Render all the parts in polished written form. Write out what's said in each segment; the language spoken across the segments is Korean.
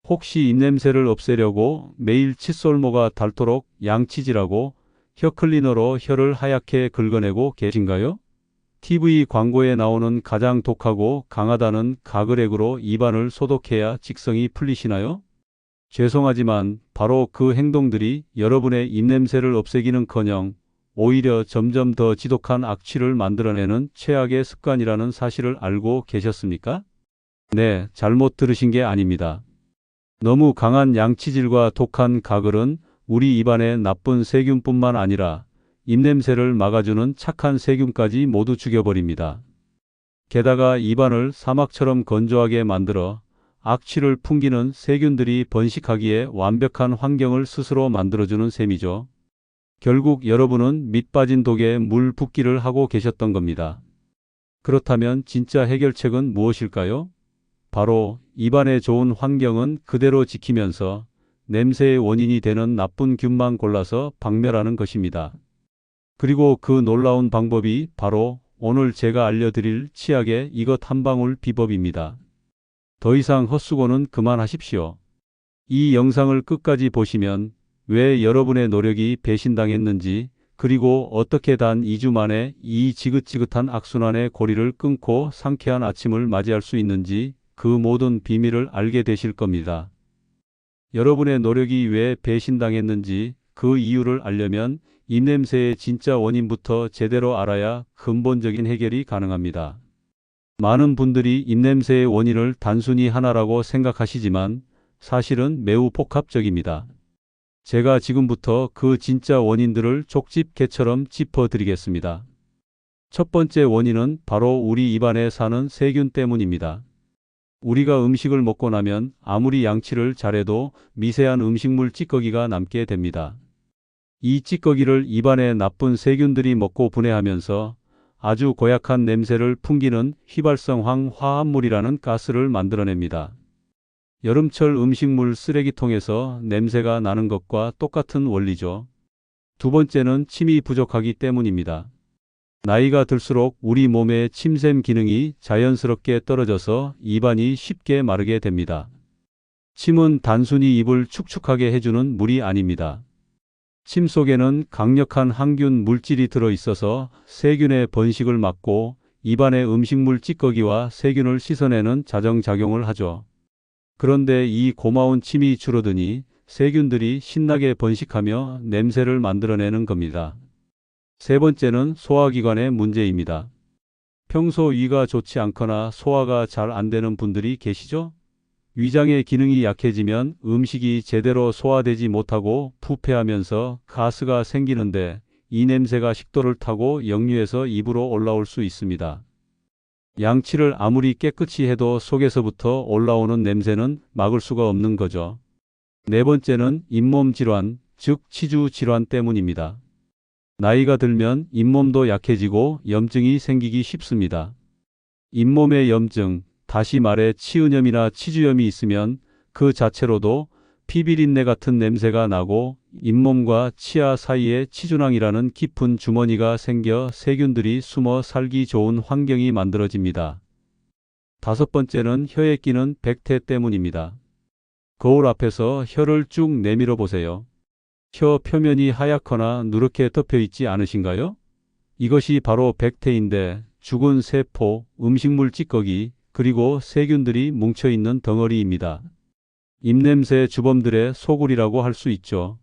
혹시 입냄새를 없애려고 매일 칫솔모가 닳도록 양치질하고 혀클리너로 혀를 하얗게 긁어내고 계신가요? TV 광고에 나오는 가장 독하고 강하다는 가글액으로 입안을 소독해야 직성이 풀리시나요? 죄송하지만 바로 그 행동들이 여러분의 입냄새를 없애기는커녕 오히려 점점 더 지독한 악취를 만들어내는 최악의 습관이라는 사실을 알고 계셨습니까? 네, 잘못 들으신 게 아닙니다. 너무 강한 양치질과 독한 가글은 우리 입안의 나쁜 세균뿐만 아니라 입냄새를 막아주는 착한 세균까지 모두 죽여버립니다. 게다가 입안을 사막처럼 건조하게 만들어 악취를 풍기는 세균들이 번식하기에 완벽한 환경을 스스로 만들어주는 셈이죠. 결국 여러분은 밑 빠진 독에 물 붓기를 하고 계셨던 겁니다. 그렇다면 진짜 해결책은 무엇일까요? 바로 입안에 좋은 환경은 그대로 지키면서 냄새의 원인이 되는 나쁜 균만 골라서 박멸하는 것입니다. 그리고 그 놀라운 방법이 바로 오늘 제가 알려드릴 치약의 이것 한 방울 비법입니다. 더 이상 헛수고는 그만하십시오. 이 영상을 끝까지 보시면 왜 여러분의 노력이 배신당했는지, 그리고 어떻게 단 2주 만에 이 지긋지긋한 악순환의 고리를 끊고 상쾌한 아침을 맞이할 수 있는지 그 모든 비밀을 알게 되실 겁니다. 여러분의 노력이 왜 배신당했는지 그 이유를 알려면 입냄새의 진짜 원인부터 제대로 알아야 근본적인 해결이 가능합니다. 많은 분들이 입냄새의 원인을 단순히 하나라고 생각하시지만 사실은 매우 복합적입니다. 제가 지금부터 그 진짜 원인들을 족집게처럼 짚어드리겠습니다. 첫 번째 원인은 바로 우리 입안에 사는 세균 때문입니다. 우리가 음식을 먹고 나면 아무리 양치를 잘해도 미세한 음식물 찌꺼기가 남게 됩니다. 이 찌꺼기를 입안의 나쁜 세균들이 먹고 분해하면서 아주 고약한 냄새를 풍기는 휘발성황 화합물이라는 가스를 만들어냅니다. 여름철 음식물 쓰레기통에서 냄새가 나는 것과 똑같은 원리죠. 두 번째는 침이 부족하기 때문입니다. 나이가 들수록 우리 몸의 침샘 기능이 자연스럽게 떨어져서 입안이 쉽게 마르게 됩니다. 침은 단순히 입을 축축하게 해주는 물이 아닙니다. 침 속에는 강력한 항균 물질이 들어있어서 세균의 번식을 막고 입안의 음식물 찌꺼기와 세균을 씻어내는 자정작용을 하죠. 그런데 이 고마운 침이 줄어드니 세균들이 신나게 번식하며 냄새를 만들어내는 겁니다. 세 번째는 소화기관의 문제입니다. 평소 위가 좋지 않거나 소화가 잘 안 되는 분들이 계시죠? 위장의 기능이 약해지면 음식이 제대로 소화되지 못하고 부패하면서 가스가 생기는데 이 냄새가 식도를 타고 역류해서 입으로 올라올 수 있습니다. 양치를 아무리 깨끗이 해도 속에서부터 올라오는 냄새는 막을 수가 없는 거죠. 네 번째는 잇몸 질환, 즉 치주 질환 때문입니다. 나이가 들면 잇몸도 약해지고 염증이 생기기 쉽습니다. 잇몸의 염증, 다시 말해 치은염이나 치주염이 있으면 그 자체로도 피비린내 같은 냄새가 나고 잇몸과 치아 사이에 치주낭이라는 깊은 주머니가 생겨 세균들이 숨어 살기 좋은 환경이 만들어집니다. 다섯 번째는 혀에 끼는 백태 때문입니다. 거울 앞에서 혀를 쭉 내밀어 보세요. 혀 표면이 하얗거나 누렇게 덮여 있지 않으신가요? 이것이 바로 백태인데 죽은 세포, 음식물 찌꺼기, 그리고 세균들이 뭉쳐있는 덩어리입니다. 입냄새 주범들의 소굴이라고 할 수 있죠.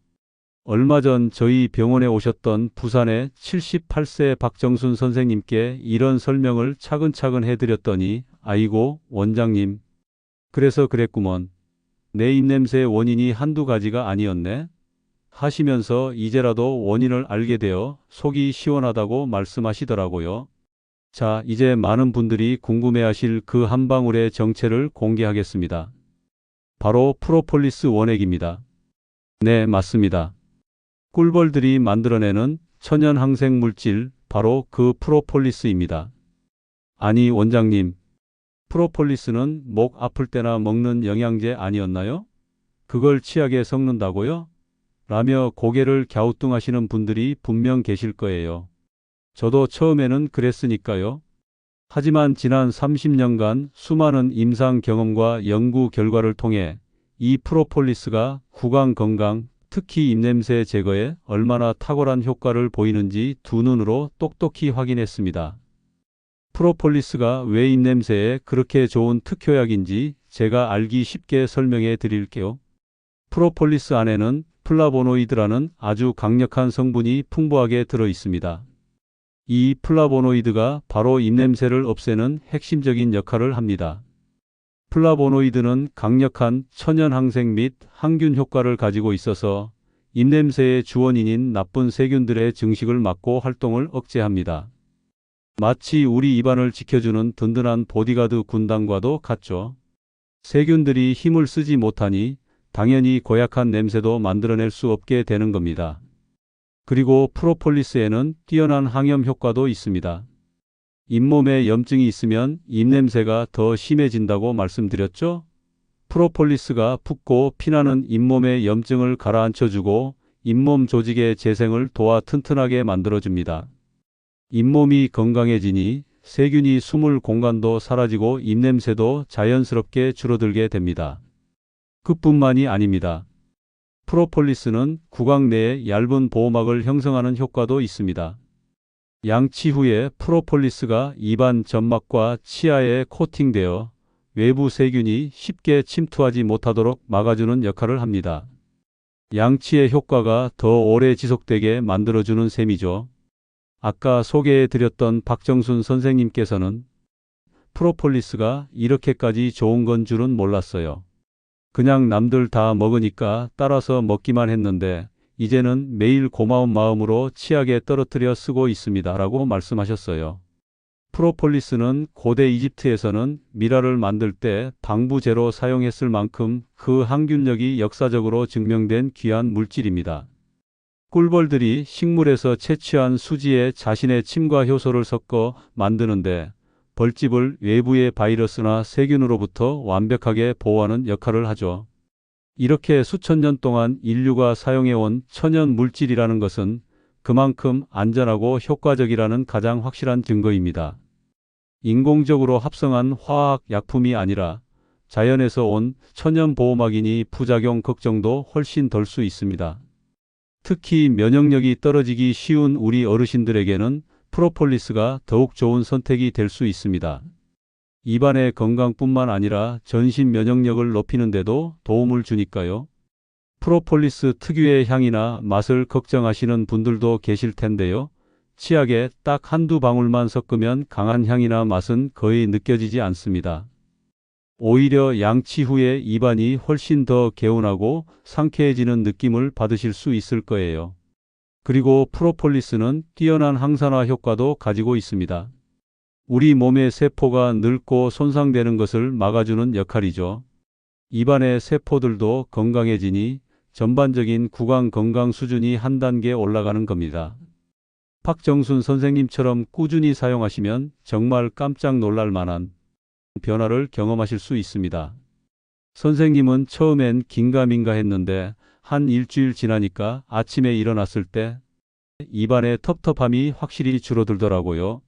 얼마 전 저희 병원에 오셨던 부산의 78세 박정순 선생님께 이런 설명을 차근차근 해드렸더니 아이고 원장님, 그래서 그랬구먼. 내 입냄새의 원인이 한두 가지가 아니었네. 하시면서 이제라도 원인을 알게 되어 속이 시원하다고 말씀하시더라고요. 자, 이제 많은 분들이 궁금해하실 그 한 방울의 정체를 공개하겠습니다. 바로 프로폴리스 원액입니다. 네, 맞습니다. 꿀벌들이 만들어내는 천연 항생 물질, 바로 그 프로폴리스입니다. 아니 원장님, 프로폴리스는 목 아플 때나 먹는 영양제 아니었나요? 그걸 치약에 섞는다고요? 라며 고개를 갸우뚱하시는 분들이 분명 계실 거예요. 저도 처음에는 그랬으니까요. 하지만 지난 30년간 수많은 임상 경험과 연구 결과를 통해 이 프로폴리스가 구강 건강, 특히 입냄새 제거에 얼마나 탁월한 효과를 보이는지 두 눈으로 똑똑히 확인했습니다. 프로폴리스가 왜 입냄새에 그렇게 좋은 특효약인지 제가 알기 쉽게 설명해 드릴게요. 프로폴리스 안에는 플라보노이드라는 아주 강력한 성분이 풍부하게 들어 있습니다. 이 플라보노이드가 바로 입냄새를 없애는 핵심적인 역할을 합니다. 플라보노이드는 강력한 천연항생 및 항균 효과를 가지고 있어서 입냄새의 주원인인 나쁜 세균들의 증식을 막고 활동을 억제합니다. 마치 우리 입안을 지켜주는 든든한 보디가드 군단과도 같죠. 세균들이 힘을 쓰지 못하니 당연히 고약한 냄새도 만들어낼 수 없게 되는 겁니다. 그리고 프로폴리스에는 뛰어난 항염 효과도 있습니다. 잇몸에 염증이 있으면 입냄새가 더 심해진다고 말씀드렸죠? 프로폴리스가 붓고 피나는 잇몸의 염증을 가라앉혀주고 잇몸 조직의 재생을 도와 튼튼하게 만들어줍니다. 잇몸이 건강해지니 세균이 숨을 공간도 사라지고 입냄새도 자연스럽게 줄어들게 됩니다. 그뿐만이 아닙니다. 프로폴리스는 구강 내에 얇은 보호막을 형성하는 효과도 있습니다. 양치 후에 프로폴리스가 입안 점막과 치아에 코팅되어 외부 세균이 쉽게 침투하지 못하도록 막아주는 역할을 합니다. 양치의 효과가 더 오래 지속되게 만들어주는 셈이죠. 아까 소개해드렸던 박정순 선생님께서는 프로폴리스가 이렇게까지 좋은 건 줄은 몰랐어요. 그냥 남들 다 먹으니까 따라서 먹기만 했는데 이제는 매일 고마운 마음으로 치약에 떨어뜨려 쓰고 있습니다. 라고 말씀하셨어요. 프로폴리스는 고대 이집트에서는 미라를 만들 때 방부제로 사용했을 만큼 그 항균력이 역사적으로 증명된 귀한 물질입니다. 꿀벌들이 식물에서 채취한 수지에 자신의 침과 효소를 섞어 만드는데 벌집을 외부의 바이러스나 세균으로부터 완벽하게 보호하는 역할을 하죠. 이렇게 수천 년 동안 인류가 사용해온 천연 물질이라는 것은 그만큼 안전하고 효과적이라는 가장 확실한 증거입니다. 인공적으로 합성한 화학 약품이 아니라 자연에서 온 천연 보호막이니 부작용 걱정도 훨씬 덜 수 있습니다. 특히 면역력이 떨어지기 쉬운 우리 어르신들에게는 프로폴리스가 더욱 좋은 선택이 될 수 있습니다. 입안의 건강뿐만 아니라 전신 면역력을 높이는 데도 도움을 주니까요. 프로폴리스 특유의 향이나 맛을 걱정하시는 분들도 계실 텐데요. 치약에 딱 한두 방울만 섞으면 강한 향이나 맛은 거의 느껴지지 않습니다. 오히려 양치 후에 입안이 훨씬 더 개운하고 상쾌해지는 느낌을 받으실 수 있을 거예요. 그리고 프로폴리스는 뛰어난 항산화 효과도 가지고 있습니다. 우리 몸의 세포가 늙고 손상되는 것을 막아주는 역할이죠. 입안의 세포들도 건강해지니 전반적인 구강 건강 수준이 한 단계 올라가는 겁니다. 박정순 선생님처럼 꾸준히 사용하시면 정말 깜짝 놀랄 만한 변화를 경험하실 수 있습니다. 선생님은 처음엔 긴가민가 했는데 한 일주일 지나니까 아침에 일어났을 때 입안의 텁텁함이 확실히 줄어들더라고요.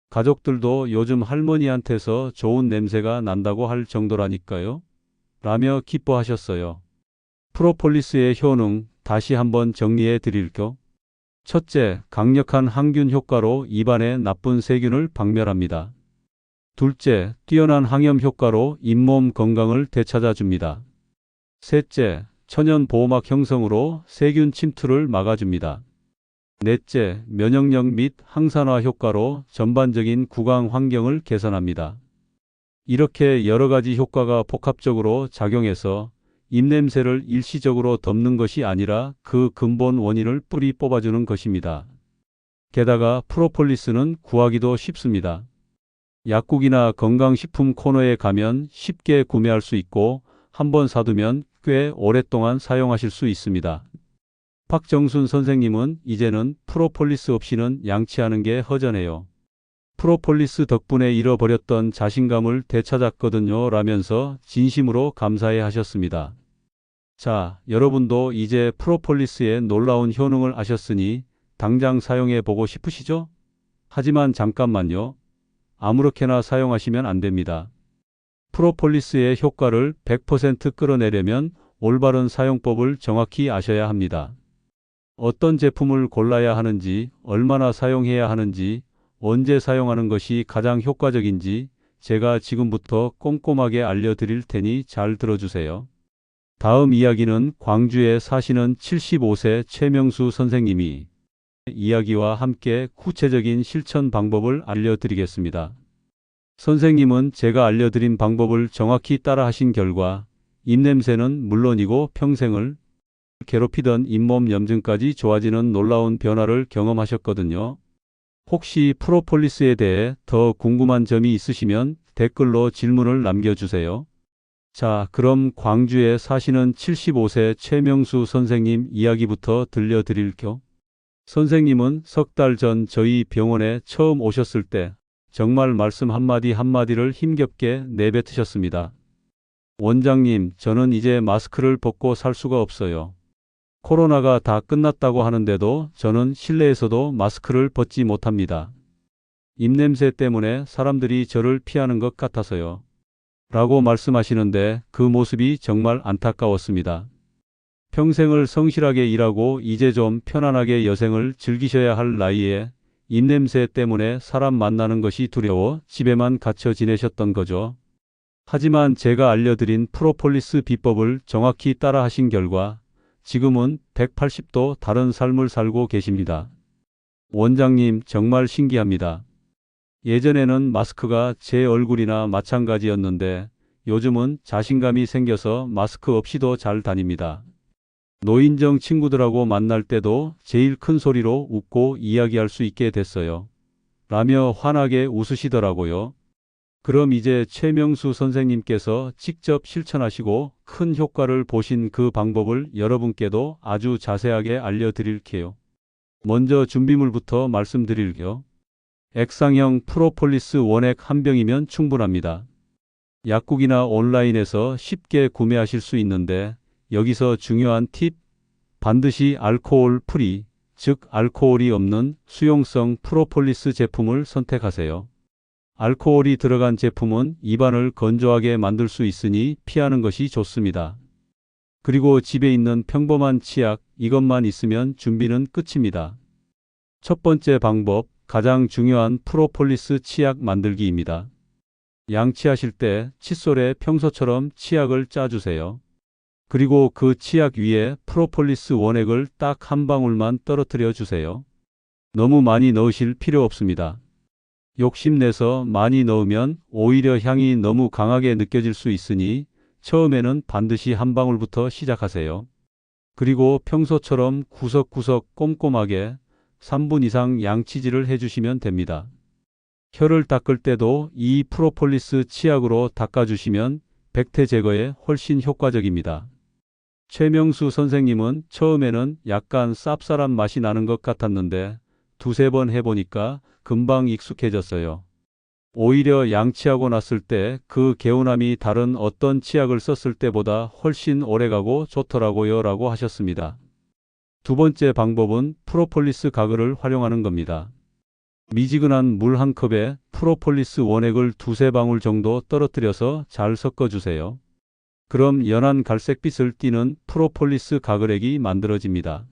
가족들도 요즘 할머니한테서 좋은 냄새가 난다고 할 정도라니까요. 라며 기뻐하셨어요. 프로폴리스의 효능 다시 한번 정리해 드릴게요. 첫째, 강력한 항균 효과로 입안의 나쁜 세균을 박멸합니다. 둘째, 뛰어난 항염 효과로 잇몸 건강을 되찾아 줍니다. 셋째, 천연 보호막 형성으로 세균 침투를 막아줍니다. 넷째, 면역력 및 항산화 효과로 전반적인 구강 환경을 개선합니다. 이렇게 여러 가지 효과가 복합적으로 작용해서 입냄새를 일시적으로 덮는 것이 아니라 그 근본 원인을 뿌리 뽑아주는 것입니다. 게다가 프로폴리스는 구하기도 쉽습니다. 약국이나 건강식품 코너에 가면 쉽게 구매할 수 있고 한번 사두면 꽤 오랫동안 사용하실 수 있습니다. 박정순 선생님은 이제는 프로폴리스 없이는 양치하는 게 허전해요. 프로폴리스 덕분에 잃어버렸던 자신감을 되찾았거든요. 라면서 진심으로 감사해 하셨습니다. 자, 여러분도 이제 프로폴리스의 놀라운 효능을 아셨으니 당장 사용해 보고 싶으시죠? 하지만 잠깐만요. 아무렇게나 사용하시면 안 됩니다. 프로폴리스의 효과를 100% 끌어내려면 올바른 사용법을 정확히 아셔야 합니다. 어떤 제품을 골라야 하는지, 얼마나 사용해야 하는지, 언제 사용하는 것이 가장 효과적인지 제가 지금부터 꼼꼼하게 알려드릴 테니 잘 들어주세요. 다음 이야기는 광주에 사시는 75세 최명수 선생님이 이야기와 함께 구체적인 실천 방법을 알려드리겠습니다. 선생님은 제가 알려드린 방법을 정확히 따라 하신 결과 입냄새는 물론이고 평생을 괴롭히던 잇몸 염증까지 좋아지는 놀라운 변화를 경험하셨거든요. 혹시 프로폴리스에 대해 더 궁금한 점이 있으시면 댓글로 질문을 남겨주세요. 자, 그럼 광주에 사시는 75세 최명수 선생님 이야기부터 들려드릴게요. 선생님은 석 달 전 저희 병원에 처음 오셨을 때 정말 말씀 한마디 한마디를 힘겹게 내뱉으셨습니다. 원장님, 저는 이제 마스크를 벗고 살 수가 없어요. 코로나가 다 끝났다고 하는데도 저는 실내에서도 마스크를 벗지 못합니다. 입냄새 때문에 사람들이 저를 피하는 것 같아서요. 라고 말씀하시는데 그 모습이 정말 안타까웠습니다. 평생을 성실하게 일하고 이제 좀 편안하게 여생을 즐기셔야 할 나이에 입냄새 때문에 사람 만나는 것이 두려워 집에만 갇혀 지내셨던 거죠. 하지만 제가 알려드린 프로폴리스 비법을 정확히 따라 하신 결과 지금은 180도 다른 삶을 살고 계십니다. 원장님, 정말 신기합니다. 예전에는 마스크가 제 얼굴이나 마찬가지였는데 요즘은 자신감이 생겨서 마스크 없이도 잘 다닙니다. 노인정 친구들하고 만날 때도 제일 큰 소리로 웃고 이야기할 수 있게 됐어요. 라며 환하게 웃으시더라고요. 그럼 이제 최명수 선생님께서 직접 실천하시고 큰 효과를 보신 그 방법을 여러분께도 아주 자세하게 알려드릴게요. 먼저 준비물부터 말씀드릴게요. 액상형 프로폴리스 원액 한 병이면 충분합니다. 약국이나 온라인에서 쉽게 구매하실 수 있는데 여기서 중요한 팁, 반드시 알코올 프리, 즉 알코올이 없는 수용성 프로폴리스 제품을 선택하세요. 알코올이 들어간 제품은 입안을 건조하게 만들 수 있으니 피하는 것이 좋습니다. 그리고 집에 있는 평범한 치약, 이것만 있으면 준비는 끝입니다. 첫 번째 방법, 가장 중요한 프로폴리스 치약 만들기입니다. 양치하실 때 칫솔에 평소처럼 치약을 짜주세요. 그리고 그 치약 위에 프로폴리스 원액을 딱 한 방울만 떨어뜨려 주세요. 너무 많이 넣으실 필요 없습니다. 욕심내서 많이 넣으면 오히려 향이 너무 강하게 느껴질 수 있으니 처음에는 반드시 한 방울부터 시작하세요. 그리고 평소처럼 구석구석 꼼꼼하게 3분 이상 양치질을 해주시면 됩니다. 혀를 닦을 때도 이 프로폴리스 치약으로 닦아주시면 백태 제거에 훨씬 효과적입니다. 최명수 선생님은 처음에는 약간 쌉쌀한 맛이 나는 것 같았는데 두세 번 해보니까 금방 익숙해졌어요. 오히려 양치하고 났을 때 그 개운함이 다른 어떤 치약을 썼을 때보다 훨씬 오래가고 좋더라고요 라고 하셨습니다. 두 번째 방법은 프로폴리스 가글을 활용하는 겁니다. 미지근한 물 한 컵에 프로폴리스 원액을 두세 방울 정도 떨어뜨려서 잘 섞어주세요. 그럼 연한 갈색빛을 띠는 프로폴리스 가글액이 만들어집니다.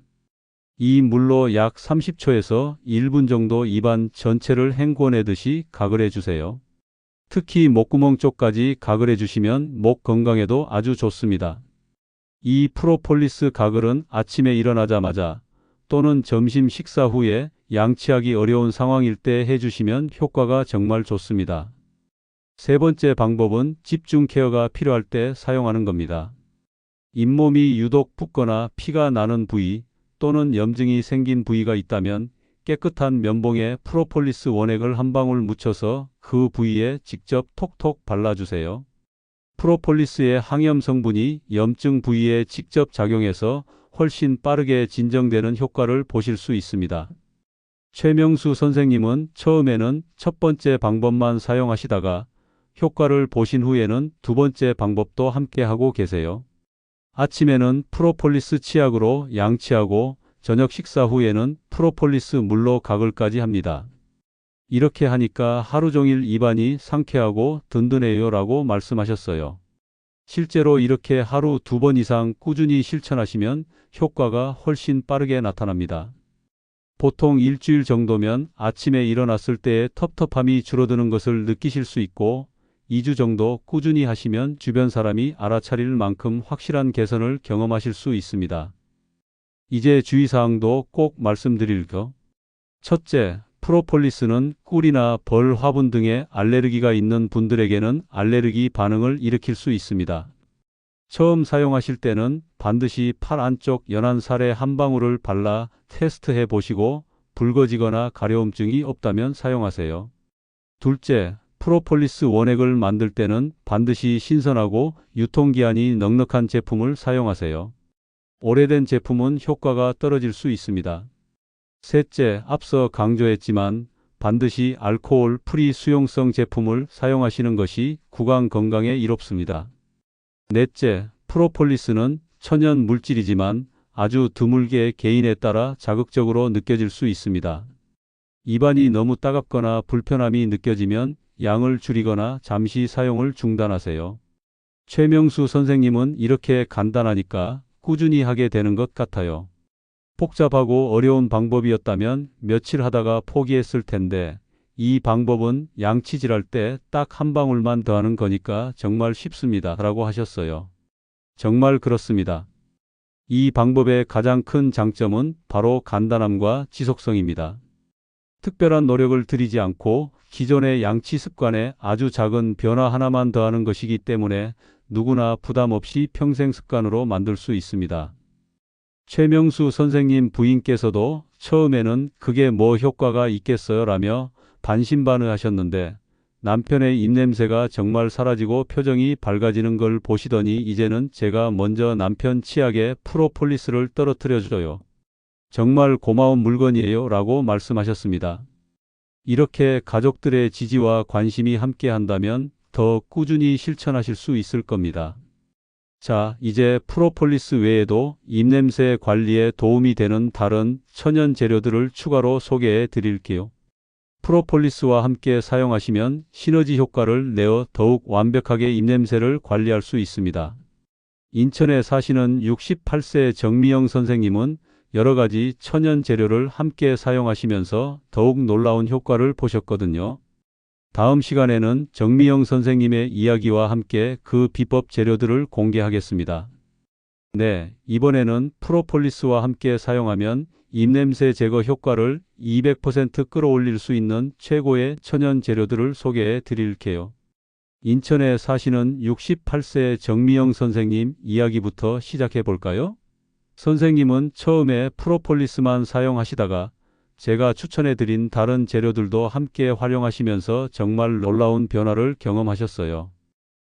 이 물로 약 30초에서 1분 정도 입안 전체를 헹궈내듯이 가글해 주세요. 특히 목구멍 쪽까지 가글해 주시면 목 건강에도 아주 좋습니다. 이 프로폴리스 가글은 아침에 일어나자마자 또는 점심 식사 후에 양치하기 어려운 상황일 때 해주시면 효과가 정말 좋습니다. 세 번째 방법은 집중 케어가 필요할 때 사용하는 겁니다. 잇몸이 유독 붓거나 피가 나는 부위 또는 염증이 생긴 부위가 있다면 깨끗한 면봉에 프로폴리스 원액을 한 방울 묻혀서 그 부위에 직접 톡톡 발라주세요. 프로폴리스의 항염 성분이 염증 부위에 직접 작용해서 훨씬 빠르게 진정되는 효과를 보실 수 있습니다. 최명수 선생님은 처음에는 첫 번째 방법만 사용하시다가 효과를 보신 후에는 두 번째 방법도 함께 하고 계세요. 아침에는 프로폴리스 치약으로 양치하고 저녁 식사 후에는 프로폴리스 물로 가글까지 합니다. 이렇게 하니까 하루 종일 입안이 상쾌하고 든든해요 라고 말씀하셨어요. 실제로 이렇게 하루 2번 이상 꾸준히 실천하시면 효과가 훨씬 빠르게 나타납니다. 보통 일주일 정도면 아침에 일어났을 때의 텁텁함이 줄어드는 것을 느끼실 수 있고 2주 정도 꾸준히 하시면 주변 사람이 알아차릴 만큼 확실한 개선을 경험하실 수 있습니다. 이제 주의사항도 꼭 말씀드릴게요. 첫째, 프로폴리스는 꿀이나 벌, 화분 등의 알레르기가 있는 분들에게는 알레르기 반응을 일으킬 수 있습니다. 처음 사용하실 때는 반드시 팔 안쪽 연한 살에 한 방울을 발라 테스트해 보시고 붉어지거나 가려움증이 없다면 사용하세요. 둘째, 프로폴리스 원액을 만들 때는 반드시 신선하고 유통기한이 넉넉한 제품을 사용하세요. 오래된 제품은 효과가 떨어질 수 있습니다. 셋째, 앞서 강조했지만 반드시 알코올 프리 수용성 제품을 사용하시는 것이 구강 건강에 이롭습니다. 넷째, 프로폴리스는 천연 물질이지만 아주 드물게 개인에 따라 자극적으로 느껴질 수 있습니다. 입안이 너무 따갑거나 불편함이 느껴지면 양을 줄이거나 잠시 사용을 중단하세요. 최명수 선생님은 이렇게 간단하니까 꾸준히 하게 되는 것 같아요. 복잡하고 어려운 방법이었다면 며칠 하다가 포기했을 텐데 이 방법은 양치질할 때 딱 한 방울만 더하는 거니까 정말 쉽습니다. 라고 하셨어요. 정말 그렇습니다. 이 방법의 가장 큰 장점은 바로 간단함과 지속성입니다. 특별한 노력을 들이지 않고 기존의 양치 습관에 아주 작은 변화 하나만 더하는 것이기 때문에 누구나 부담 없이 평생 습관으로 만들 수 있습니다. 최명수 선생님 부인께서도 처음에는 그게 뭐 효과가 있겠어요 라며 반신반의하셨는데 남편의 입냄새가 정말 사라지고 표정이 밝아지는 걸 보시더니 이제는 제가 먼저 남편 치약에 프로폴리스를 떨어뜨려 줘요. 정말 고마운 물건이에요 라고 말씀하셨습니다. 이렇게 가족들의 지지와 관심이 함께 한다면 더 꾸준히 실천하실 수 있을 겁니다. 자, 이제 프로폴리스 외에도 입냄새 관리에 도움이 되는 다른 천연 재료들을 추가로 소개해 드릴게요. 프로폴리스와 함께 사용하시면 시너지 효과를 내어 더욱 완벽하게 입냄새를 관리할 수 있습니다. 인천에 사시는 68세 정미영 선생님은 여러 가지 천연 재료를 함께 사용하시면서 더욱 놀라운 효과를 보셨거든요. 다음 시간에는 정미영 선생님의 이야기와 함께 그 비법 재료들을 공개하겠습니다. 네, 이번에는 프로폴리스와 함께 사용하면 입냄새 제거 효과를 200% 끌어올릴 수 있는 최고의 천연 재료들을 소개해 드릴게요. 인천에 사시는 68세 정미영 선생님 이야기부터 시작해 볼까요? 선생님은 처음에 프로폴리스만 사용하시다가 제가 추천해 드린 다른 재료들도 함께 활용하시면서 정말 놀라운 변화를 경험하셨어요.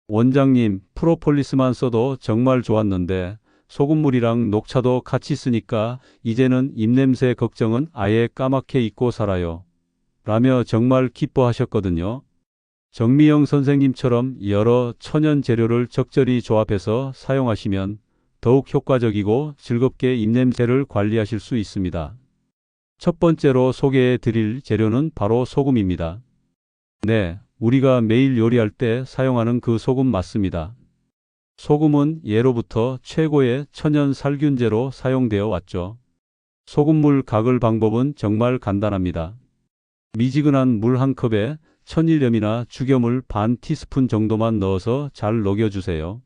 원장님, 프로폴리스만 써도 정말 좋았는데 소금물이랑 녹차도 같이 쓰니까 이제는 입냄새 걱정은 아예 까맣게 잊고 살아요. 라며 정말 기뻐하셨거든요. 정미영 선생님처럼 여러 천연 재료를 적절히 조합해서 사용하시면 더욱 효과적이고 즐겁게 입냄새를 관리하실 수 있습니다. 첫 번째로 소개해 드릴 재료는 바로 소금입니다. 네, 우리가 매일 요리할 때 사용하는 그 소금 맞습니다. 소금은 예로부터 최고의 천연 살균제로 사용되어 왔죠. 소금물 각을 방법은 정말 간단합니다. 미지근한 물 한 컵에 천일염이나 죽여물 반 티스푼 정도만 넣어서 잘 녹여주세요.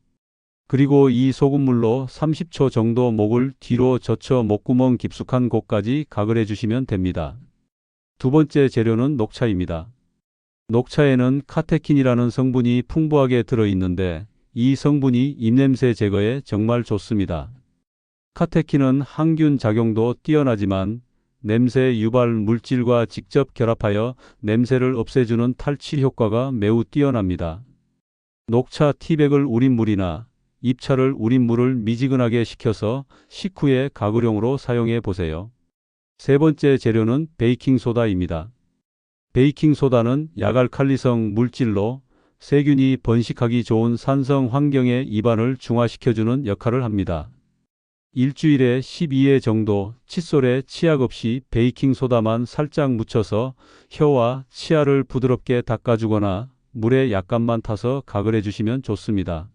그리고 이 소금물로 30초 정도 목을 뒤로 젖혀 목구멍 깊숙한 곳까지 가글해 주시면 됩니다. 두 번째 재료는 녹차입니다. 녹차에는 카테킨이라는 성분이 풍부하게 들어있는데 이 성분이 입냄새 제거에 정말 좋습니다. 카테킨은 항균 작용도 뛰어나지만 냄새 유발 물질과 직접 결합하여 냄새를 없애주는 탈취 효과가 매우 뛰어납니다. 녹차 티백을 우린 물이나 잎차를 우린 물을 미지근하게 식혀서 식후에 가글용으로 사용해 보세요. 세 번째 재료는 베이킹소다입니다. 베이킹소다는 약알칼리성 물질로 세균이 번식하기 좋은 산성 환경의 입안을 중화시켜주는 역할을 합니다. 일주일에 12회 정도 칫솔에 치약 없이 베이킹소다만 살짝 묻혀서 혀와 치아를 부드럽게 닦아주거나 물에 약간만 타서 각을 해주시면 좋습니다.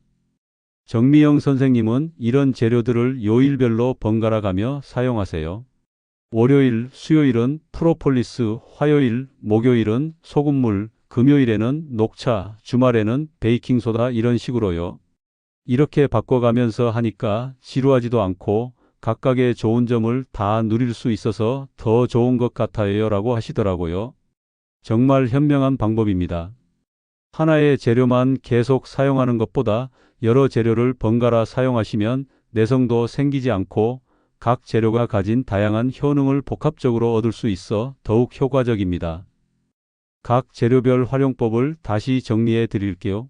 정미영 선생님은 이런 재료들을 요일별로 번갈아 가며 사용하세요. 월요일, 수요일은 프로폴리스, 화요일, 목요일은 소금물, 금요일에는 녹차, 주말에는 베이킹소다 이런 식으로요. 이렇게 바꿔가면서 하니까 지루하지도 않고 각각의 좋은 점을 다 누릴 수 있어서 더 좋은 것 같아요 라고 하시더라고요. 정말 현명한 방법입니다. 하나의 재료만 계속 사용하는 것보다 여러 재료를 번갈아 사용하시면 내성도 생기지 않고 각 재료가 가진 다양한 효능을 복합적으로 얻을 수 있어 더욱 효과적입니다. 각 재료별 활용법을 다시 정리해 드릴게요.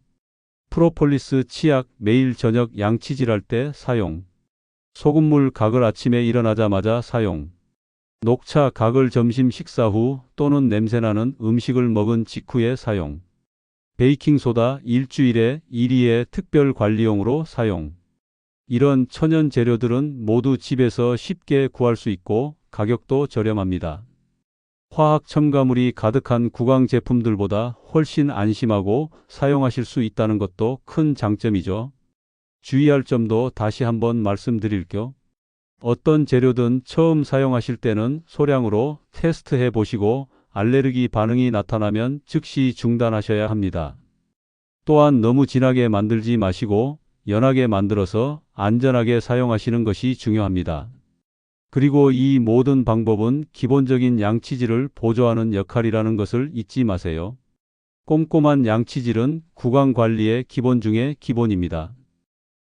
프로폴리스 치약 매일 저녁 양치질할 때 사용. 소금물 각을 아침에 일어나자마자 사용. 녹차 각을 점심 식사 후 또는 냄새나는 음식을 먹은 직후에 사용. 베이킹소다 일주일에 1회의 특별 관리용으로 사용. 이런 천연 재료들은 모두 집에서 쉽게 구할 수 있고 가격도 저렴합니다. 화학 첨가물이 가득한 구강 제품들보다 훨씬 안심하고 사용하실 수 있다는 것도 큰 장점이죠. 주의할 점도 다시 한번 말씀드릴게요. 어떤 재료든 처음 사용하실 때는 소량으로 테스트해 보시고 알레르기 반응이 나타나면 즉시 중단하셔야 합니다. 또한 너무 진하게 만들지 마시고 연하게 만들어서 안전하게 사용하시는 것이 중요합니다. 그리고 이 모든 방법은 기본적인 양치질을 보조하는 역할이라는 것을 잊지 마세요. 꼼꼼한 양치질은 구강 관리의 기본 중의 기본입니다.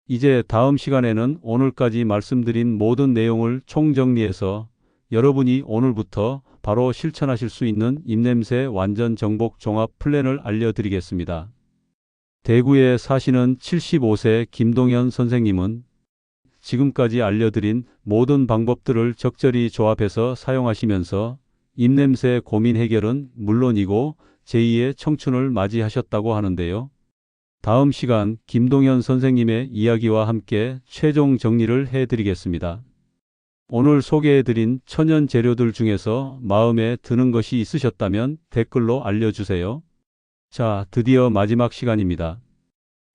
이제 다음 시간에는 오늘까지 말씀드린 모든 내용을 총정리해서 여러분이 오늘부터 바로 실천하실 수 있는 입냄새 완전 정복 종합 플랜을 알려드리겠습니다. 대구에 사시는 75세 김동현 선생님은 지금까지 알려드린 모든 방법들을 적절히 조합해서 사용하시면서 입냄새 고민 해결은 물론이고 제2의 청춘을 맞이하셨다고 하는데요. 다음 시간 김동현 선생님의 이야기와 함께 최종 정리를 해드리겠습니다. 오늘 소개해드린 천연 재료들 중에서 마음에 드는 것이 있으셨다면 댓글로 알려주세요. 자, 드디어 마지막 시간입니다.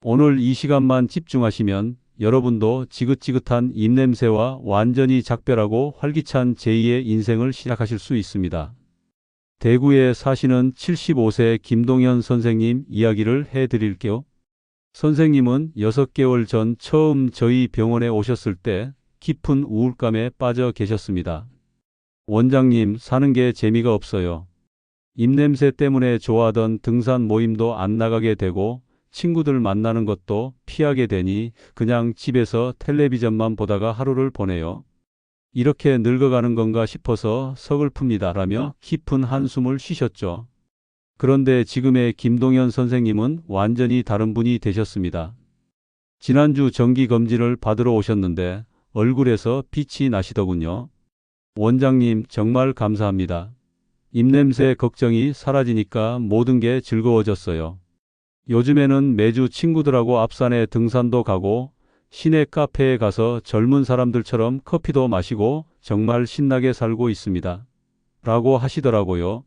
오늘 이 시간만 집중하시면 여러분도 지긋지긋한 입냄새와 완전히 작별하고 활기찬 제2의 인생을 시작하실 수 있습니다. 대구에 사시는 75세 김동현 선생님 이야기를 해드릴게요. 선생님은 6개월 전 처음 저희 병원에 오셨을 때 깊은 우울감에 빠져 계셨습니다. 원장님, 사는 게 재미가 없어요. 입냄새 때문에 좋아하던 등산 모임도 안 나가게 되고 친구들 만나는 것도 피하게 되니 그냥 집에서 텔레비전만 보다가 하루를 보내요. 이렇게 늙어가는 건가 싶어서 서글픕니다. 라며 깊은 한숨을 쉬셨죠. 그런데 지금의 김동현 선생님은 완전히 다른 분이 되셨습니다. 지난주 정기검진을 받으러 오셨는데 얼굴에서 빛이 나시더군요. 원장님, 정말 감사합니다. 입냄새 걱정이 사라지니까 모든 게 즐거워졌어요. 요즘에는 매주 친구들하고 앞산에 등산도 가고 시내 카페에 가서 젊은 사람들처럼 커피도 마시고 정말 신나게 살고 있습니다. 라고 하시더라고요.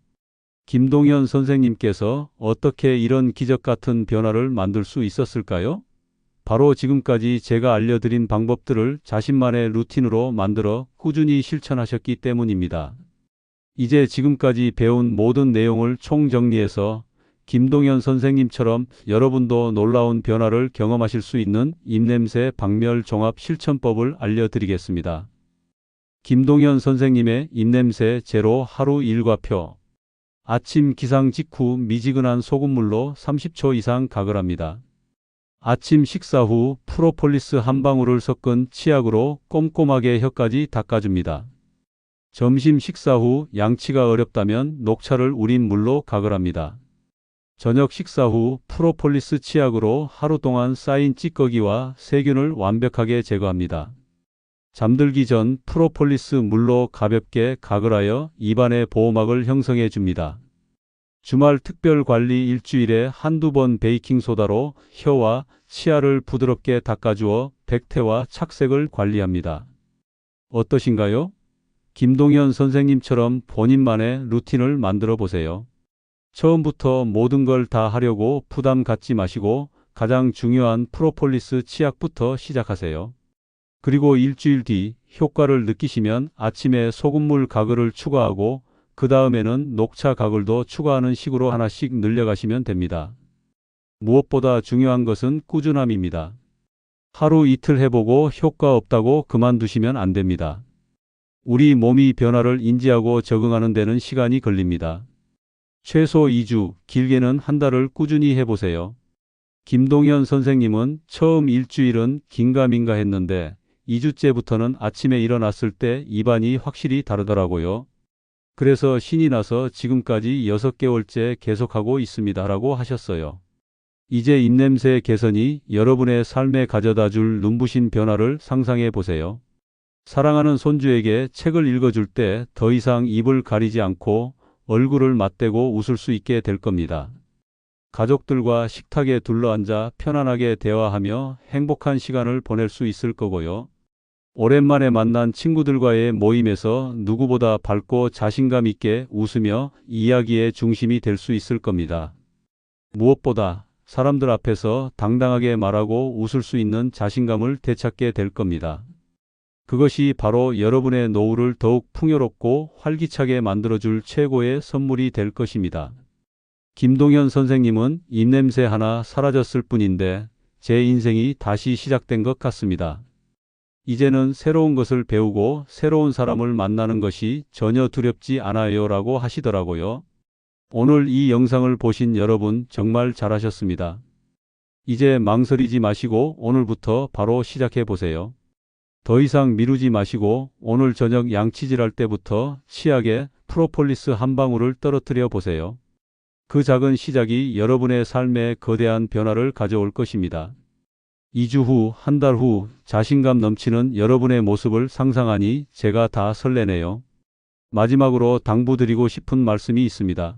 김동현 선생님께서 어떻게 이런 기적 같은 변화를 만들 수 있었을까요? 바로 지금까지 제가 알려드린 방법들을 자신만의 루틴으로 만들어 꾸준히 실천하셨기 때문입니다. 이제 지금까지 배운 모든 내용을 총정리해서 김동현 선생님처럼 여러분도 놀라운 변화를 경험하실 수 있는 입냄새 박멸 종합 실천법을 알려드리겠습니다. 김동현 선생님의 입냄새 제로 하루 일과표. 아침 기상 직후 미지근한 소금물로 30초 이상 각을 합니다. 아침 식사 후 프로폴리스 한 방울을 섞은 치약으로 꼼꼼하게 혀까지 닦아줍니다. 점심 식사 후 양치가 어렵다면 녹차를 우린 물로 각을 합니다. 저녁 식사 후 프로폴리스 치약으로 하루 동안 쌓인 찌꺼기와 세균을 완벽하게 제거합니다. 잠들기 전 프로폴리스 물로 가볍게 각을 하여 입안의 보호막을 형성해 줍니다. 주말 특별 관리 일주일에 한두 번 베이킹소다로 혀와 치아를 부드럽게 닦아주어 백태와 착색을 관리합니다. 어떠신가요? 김동현 선생님처럼 본인만의 루틴을 만들어 보세요. 처음부터 모든 걸 다 하려고 부담 갖지 마시고 가장 중요한 프로폴리스 치약부터 시작하세요. 그리고 일주일 뒤 효과를 느끼시면 아침에 소금물 가글을 추가하고 그 다음에는 녹차 가글도 추가하는 식으로 하나씩 늘려가시면 됩니다. 무엇보다 중요한 것은 꾸준함입니다. 하루 이틀 해보고 효과 없다고 그만두시면 안 됩니다. 우리 몸이 변화를 인지하고 적응하는 데는 시간이 걸립니다. 최소 2주, 길게는 한 달을 꾸준히 해보세요. 김동현 선생님은 처음 일주일은 긴가민가 했는데 2주째부터는 아침에 일어났을 때 입안이 확실히 다르더라고요. 그래서 신이 나서 지금까지 6개월째 계속하고 있습니다라고 하셨어요. 이제 입냄새 개선이 여러분의 삶에 가져다 줄 눈부신 변화를 상상해 보세요. 사랑하는 손주에게 책을 읽어줄 때 더 이상 입을 가리지 않고 얼굴을 맞대고 웃을 수 있게 될 겁니다. 가족들과 식탁에 둘러앉아 편안하게 대화하며 행복한 시간을 보낼 수 있을 거고요. 오랜만에 만난 친구들과의 모임에서 누구보다 밝고 자신감 있게 웃으며 이야기의 중심이 될 수 있을 겁니다. 무엇보다 사람들 앞에서 당당하게 말하고 웃을 수 있는 자신감을 되찾게 될 겁니다. 그것이 바로 여러분의 노후를 더욱 풍요롭고 활기차게 만들어줄 최고의 선물이 될 것입니다. 김동현 선생님은 입냄새 하나 사라졌을 뿐인데 제 인생이 다시 시작된 것 같습니다. 이제는 새로운 것을 배우고 새로운 사람을 만나는 것이 전혀 두렵지 않아요 라고 하시더라고요. 오늘 이 영상을 보신 여러분 정말 잘하셨습니다. 이제 망설이지 마시고 오늘부터 바로 시작해 보세요. 더 이상 미루지 마시고 오늘 저녁 양치질할 때부터 치약에 프로폴리스 한 방울을 떨어뜨려 보세요. 그 작은 시작이 여러분의 삶에 거대한 변화를 가져올 것입니다. 2주 후, 한 달 후 자신감 넘치는 여러분의 모습을 상상하니 제가 다 설레네요. 마지막으로 당부드리고 싶은 말씀이 있습니다.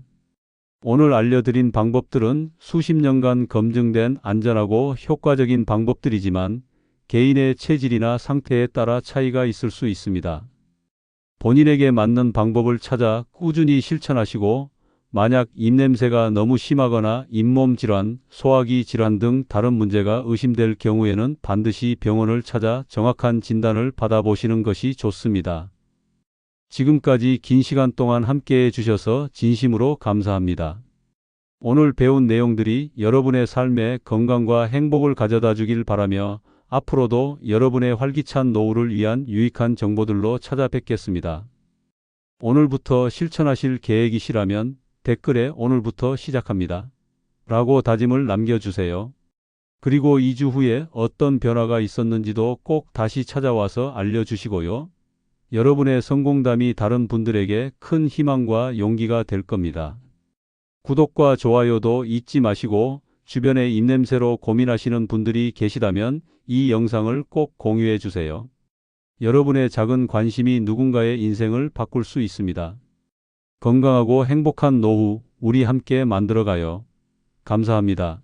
오늘 알려드린 방법들은 수십 년간 검증된 안전하고 효과적인 방법들이지만 개인의 체질이나 상태에 따라 차이가 있을 수 있습니다. 본인에게 맞는 방법을 찾아 꾸준히 실천하시고 만약 입냄새가 너무 심하거나 잇몸 질환, 소화기 질환 등 다른 문제가 의심될 경우에는 반드시 병원을 찾아 정확한 진단을 받아보시는 것이 좋습니다. 지금까지 긴 시간 동안 함께해 주셔서 진심으로 감사합니다. 오늘 배운 내용들이 여러분의 삶에 건강과 행복을 가져다 주길 바라며 앞으로도 여러분의 활기찬 노후를 위한 유익한 정보들로 찾아뵙겠습니다. 오늘부터 실천하실 계획이시라면 댓글에 오늘부터 시작합니다 라고 다짐을 남겨주세요. 그리고 2주 후에 어떤 변화가 있었는지도 꼭 다시 찾아와서 알려주시고요. 여러분의 성공담이 다른 분들에게 큰 희망과 용기가 될 겁니다. 구독과 좋아요도 잊지 마시고 주변에 입냄새로 고민하시는 분들이 계시다면 이 영상을 꼭 공유해 주세요. 여러분의 작은 관심이 누군가의 인생을 바꿀 수 있습니다. 건강하고 행복한 노후 우리 함께 만들어가요. 감사합니다.